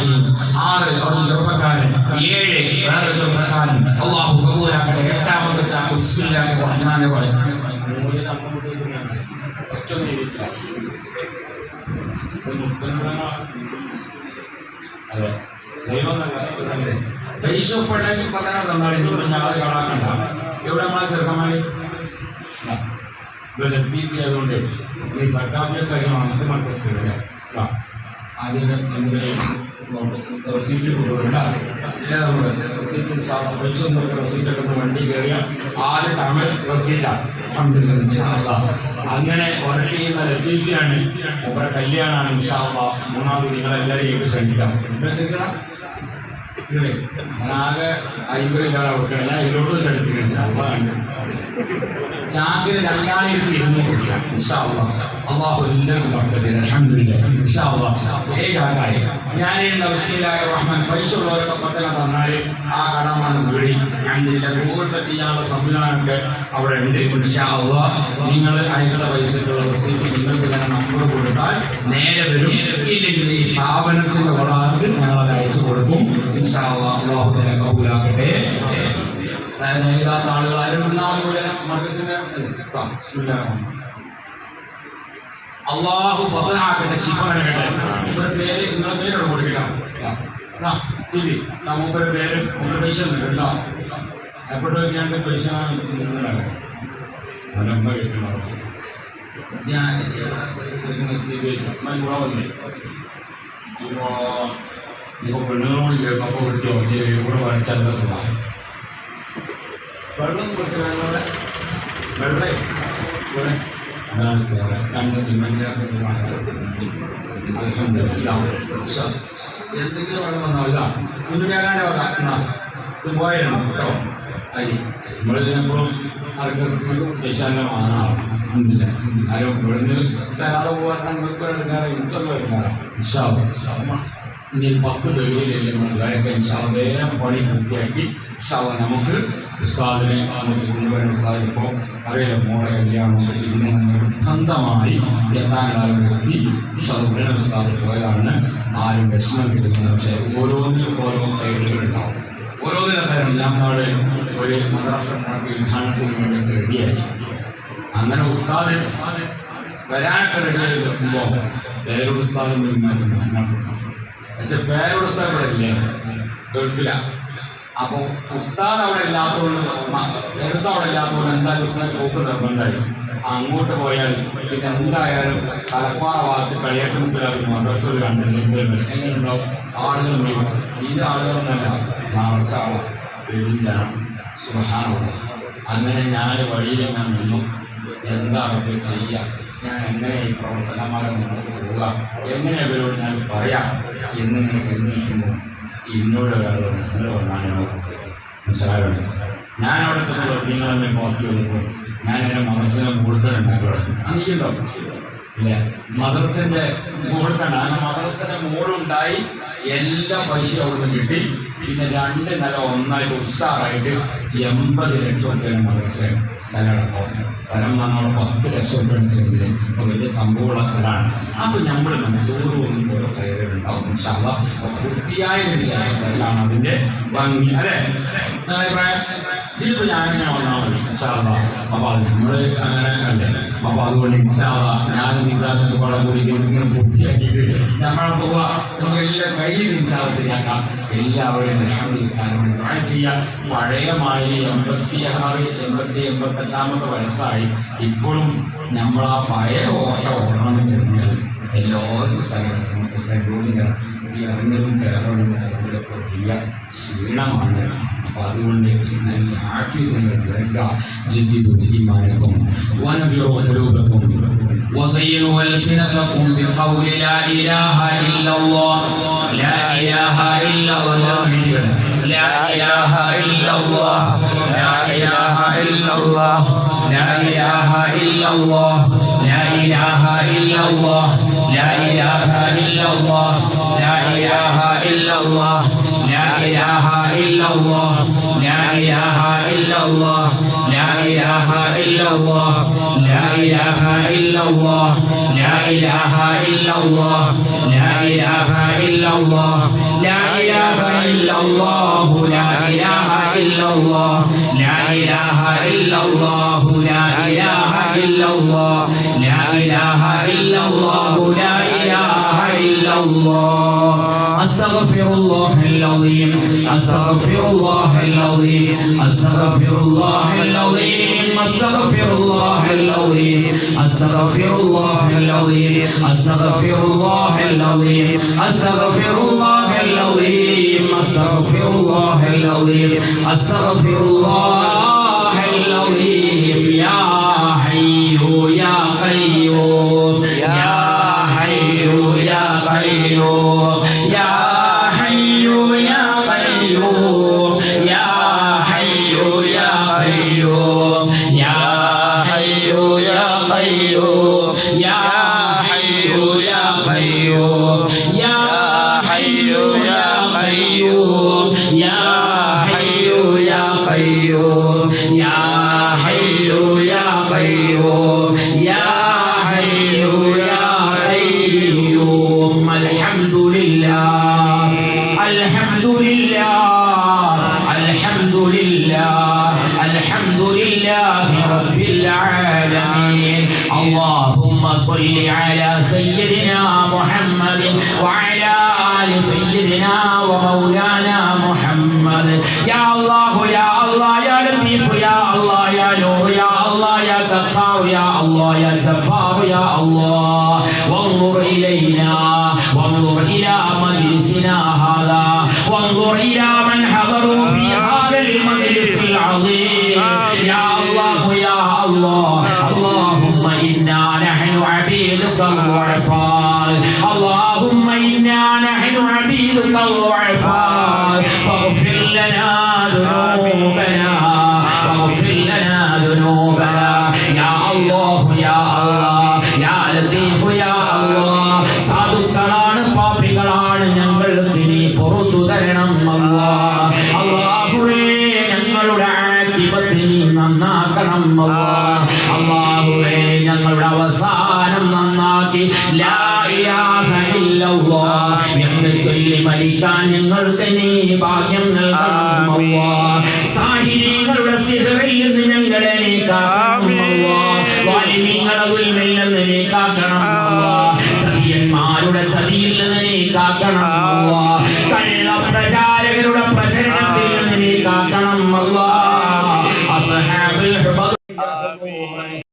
റഹീം. 6 അവിടുന്ന് ചെറുപ്പക്കാരൻ, 7 വേറെ ചെറുപ്പക്കാരൻ. അല്ലാഹു കബൂലാക്കട്ടെ. 8ാമത്തെ ചാക്ക് ബിസ്മില്ലാഹിർ റഹ്മാനിർ റഹീം. അതെ ദൈവം പൈസ ഉൾപ്പെടെ പറയാൻ തന്നാണ് ഞങ്ങളെ കാണാക്കണ്ട. എവിടെ നമ്മളെ ചെറുക്കന്മാര് ലത്തീഫി ആയതുകൊണ്ട് ഈ സർക്കാരിൻ്റെ കാര്യമാണ്. നമുക്ക് മർക്കസ് അതിന് റെസീപ്റ്റ് കൊടുക്കില്ല. റെസീപ്റ്റൊക്കെ വണ്ടി കയറിയ ആദ്യം തമിഴ് റെസീറ്റാണ്. അങ്ങനെ വർക്ക് ചെയ്യുന്ന ലത്തീഫിയാണ്. അവരുടെ കല്യാണമാണ് ഇൻഷാ അല്ലാഹ്. 3ാമത് നിങ്ങളെല്ലാവരെയും ശ്രമിക്കാം. ഞാനാകെ 50 കൊടുക്കണം. ഞാൻ ഇതിലോട്ട് ക്ഷണിച്ചിട്ടുണ്ട്. ചാക്കിന് 2200 ഇൻഷാ അല്ലാഹ്. അല്ലാഹു എല്ലാവർക്കും ബർക്കത്ത് തരട്ടെ. അൽഹംദുലില്ലാഹ്. ഇൻഷാ അല്ലാഹ് ഏകാകായി ഞാനിരുന്ന ബിസ്മില്ലാഹിർ റഹ്മാൻ. പൈസ ഉള്ളവരൊക്കെ പത്തന തന്നാൽ ആ കടമാണ് വീടി. അൽഹംദുലില്ലാഹ് ഗൂഗിൾ പേ ചെയ്യാനുള്ള സംവിധാനമൊക്കെ അവിടെ ഉണ്ട്. ഇൻഷാ അല്ലാഹ് നിങ്ങൾ അയച്ച പൈസക്കുള്ള റെസീപ്റ്റ് നിങ്ങൾക്ക് തന്നെ നമ്പർ കൊടുത്താൽ നേരെ വരും. ഇല്ലെങ്കിൽ ഈ സ്ഥാപനത്തിൻ്റെ വളാർക്ക് ഞങ്ങളത് അയച്ചു കൊടുക്കും. ഇൻഷാ അല്ലാഹ്. അല്ലാഹു തആല കബൂലാക്കട്ടെ. എഴുതാത്ത ആളുകൾ ആരും മർക്കസിന്റെ അള്ളാഹു ഫതഹാക്കട്ടെ. ശിഫ നൽകട്ടെ. നിങ്ങളുടെ പേര് നിങ്ങളുടെ പേരോട് കൊടുക്കണം. മൂപ്പരുടെ പേര് മൂപ്പരുടെ പൈസ കേട്ടോ. എപ്പോഴും ഞാൻ പൈസ ഞാൻ ഇപ്പോൾ പെണ്ണുങ്ങളോട് കേൾക്കുമ്പോൾ വിളിച്ചോ ഇവിടെ വരച്ചാൽ സുഖമാണ്. വെള്ളം കൊടുക്കുന്നതിനോടെ വെള്ളം രണ്ട് സിമെന്റ് എന്തെങ്കിലും വെള്ളം വന്നാവില്ല. കുഞ്ഞുകാരാൻ്റെ ഇത് പോയാലും കേട്ടോ. അരി നമ്മളിതിനെപ്പോഴും അർക്കസിനും ശേഷാലമാണ്. എന്തില്ല ആരും ഇവിടുന്ന് തയ്യാറ് പോകാൻ എടുക്കാറ് എനിക്കൊന്നും എടുക്കാറ്. ഇനി 10 തൊഴിലില്ല നമ്മളൊക്കെ വേഗം പണി പൂർത്തിയാക്കി നമുക്ക് ഉസ്താദിനെ നമുക്ക് കൊണ്ടുവരാൻ സാധിക്കും. അറിയാം മോളെ കല്യാണം ഇതിനെ നിർബന്ധമായി എത്താൻ എത്തി ഉസ്താദ് പോയതാണ്. ആരും വിഷമം കിട്ടുന്നത്. പക്ഷേ ഓരോന്നിനും ഓരോ സൈഡുകളുണ്ടാവും. ഓരോന്നിനും സൈഡുണ്ട്. ഞങ്ങളുടെ ഒരു മദ്രസ വിധാനത്തിന് വേണ്ടി റെഡിയായി. അങ്ങനെ ഉസ്താദ് വരാനൊക്കെ റെഡിയായി വെക്കുമ്പോൾ വേറൊരു ഉസ്താദ് പക്ഷെ പേരോട് ഉസ്താദ് ഇവിടെ ഇല്ലേ, ഗൾഫിലാണ്. അപ്പോൾ ഉസ്താദ് അവിടെ ഇല്ലാത്തതുകൊണ്ട് ദർസ് അവിടെ ഇല്ലാത്തതുകൊണ്ട് എന്തായാലും ഉസ്താദ് പോക്ക് നിർബന്ധമായി. അങ്ങോട്ട് പോയാൽ പിന്നെ എന്തായാലും തലപ്പാറ ഭാഗത്ത് കളിയാട്ടുമുപ്പിലാക്കി മദ്രസയിൽ കണ്ടില്ലെങ്കിൽ എങ്ങനെയുണ്ടാവും ആളുകൾ നീക്കും. ഇത് ആളുകളൊന്നല്ല നാളെ ആളാണ് പെരിഞ്ഞാണ് സുബ്ഹാനല്ലാഹ്. അങ്ങനെ ഞാൻ വഴിയിലെങ്ങനെ നിന്നു. എന്താ അവർക്ക് ചെയ്യുക, ഞാൻ എങ്ങനെ ഈ പ്രവർത്തനന്മാരെ മുന്നോട്ട് പോവുക, എങ്ങനെ അവരോട് ഞാൻ പറയാം എന്നിങ്ങനെ കരുതിക്കുമ്പോൾ എന്നോട് ഒരാൾ നിങ്ങൾ വന്നാണോ മനസ്സിലാവുന്നത്. ഞാൻ അവിടെ ചെന്നത് നിങ്ങളെന്നെ നോക്കി വന്നപ്പോൾ ഞാൻ എൻ്റെ മദ്രസിനെ കൂടുതലുണ്ടാക്കി. അങ്ങനെയുണ്ടോ ഇല്ല, മദ്രസിൻ്റെ മുകൾക്കുണ്ട്. അങ്ങനെ മദ്രസിൻ്റെ മുകളുണ്ടായി എല്ലാ പൈസ അവിടുന്ന് കിട്ടി. പിന്നെ 2 നില ഒന്നായിട്ട് ഉത്സാഹമായിട്ട് 80 ലക്ഷം രൂപ മദ്രസ സ്ഥലം പറഞ്ഞാൽ 10 ലക്ഷം രൂപ സെന്റിന് വലിയ സംഭവമുള്ള സ്ഥലമാണ്. അപ്പോൾ നമ്മൾ മനസ്സോട് ഒന്നും ഓരോ കയറുണ്ടാവും. വൃത്തിയായതിനു ശേഷം അതിൻ്റെ ഭംഗി അല്ലേ അഭിപ്രായം. ഇതിലിപ്പോൾ ഞാനിങ്ങനെ വന്നാൽ മതി അപ്പോൾ അത് നമ്മൾ അങ്ങനെ അല്ലേ. അപ്പോൾ അതുകൊണ്ട് ഞാൻ നിസാറിൻ്റെ കുളം കൂടി ഇങ്ങനെ പൂർത്തിയാക്കിയിട്ട് നമ്മളെ പോവുക. നമുക്ക് എല്ലാം കയ്യിൽ ശരിയാക്കാം. എല്ലാവരും സ്ഥാനം ചെയ്യാം. പഴയ മായി 86, 88 വയസ്സായി ഇപ്പോഴും നമ്മൾ ആ പഴയ ഓടണമെന്ന് കരുതിയാൽ എല്ലാവർക്കും സ്ഥലം ഈ അറിഞ്ഞതും കയറലും അതിലൊക്കെ വലിയ ക്ഷീണമാണ്. അപ്പോൾ അതുകൊണ്ട് നല്ല ആഫിയത്തുകൾ ജദ്ദിദു ഈമാനക്കും വനബിറു ഖുലൂബക്കും وزينوا ألسنتكم بقول لا إله إلا الله لا إله إلا الله لا إله إلا الله لا إله إلا الله لا إله إلا الله لا إله إلا الله لا إله إلا الله لا إله إلا الله لا إله إلا الله لا إله إلا الله لا إله إلا الله لا إله إلا الله لا إله إلا الله لا إله إلا الله لا إله إلا الله لا إله إلا الله لا إله إلا الله لا إله إلا الله لا إله إلا الله لا إله إلا الله أستغفر الله العظيم أستغفر الله العظيم أستغفر الله العظيم أستغفر الله العظيم أستغفر الله العظيم أستغفر الله العظيم أستغفر الله العظيم أستغفر الله العظيم أستغفر الله العظيم يا حي يا قيوم يا حي يا قيوم يا حي يا قيوم يا حي يا قيوم يا حي يا قيوم يا حي يا قيوم يا حي يا قيوم يا حي يا قيوم يا حي يا قيوم يا حي يا قيوم الحمد لله الحمد لله الحمد لله الحمد لله رب العالمين اللهم صل على سيدنا محمد وعلى آل سيدنا ومولانا محمد يا الله يا الله يا لطيف يا الله يا نور يا الله يا غفار يا الله يا جبار يا الله وانظر إلينا وانظر إلى مجلسنا هذا وانظر إلى من حضروا في هذا المجلس العظيم يا الله يا الله اللهم إنا نحن عبيدك الضعفاء اللهم إنا نحن عبيدك الضعفاء فاغفر لنا ذنوبنا فاغفر لنا ذنوبنا يا الله يا الله يا لطيف يا الله സാധുക്കളാണ് പാപികളാണ് ഞങ്ങൾക്ക് നീ പുറത്തു തരണം അല്ലാഹ് അല്ലാഹുവേ ഞങ്ങളുടെ ആഖിബത്ത് നീ നന്നാക്കണം അല്ലാഹ് അല്ലാഹുവേ ഞങ്ങളുടെ അവസാനം നന്നാക്കി ലാ ഇലാഹ ഇല്ലല്ലാഹ് എന്ന് ചൊല്ലി മരിക്കാൻ ഞങ്ങൾക്ക് നീ ഭാഗ്യം നൽകണം അല്ലാഹ് സാഹിരീങ്ങളുടെ സിഹറിൽ നിന്ന് ഞങ്ങളെ നീ കാക്കണം അല്ലാഹ് വാലിമീങ്ങളുടെ ഉൽമിൽ നിന്ന് നീ കാക്കണം അല്ലാഹ് ചതിയന്മാരുടെ ചതിയിൽ നിന്ന് നീ കാക്കണം അല്ലാഹ്